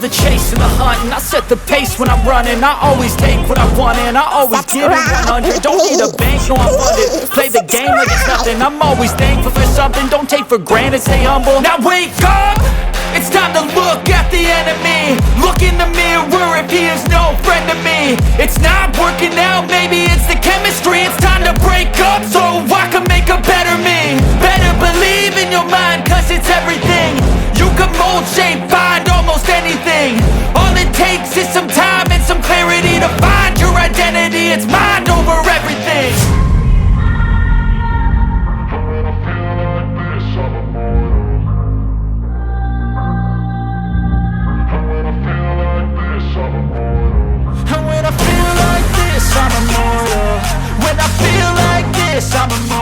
the chase and the hunt, and I set the pace when I'm running. I always take what I want and I always give it 100. Don't need a bank, no I'm funded. Play the game like it's nothing. I'm always thankful for something. Don't take for granted, stay humble. Now wake up! It's time to look at the enemy. Look in the mirror if he is no friend to me. It's not working out, maybe it's the chemistry. It's time to break up so I can make a better me. Better believe in your mind, cause it's everything. You can mold, shape, find almost anything. All it takes is some time and some clarity to find your identity. It's mind over everything. And when I feel like this, I'm immortal. When I feel like this, I'm immortal.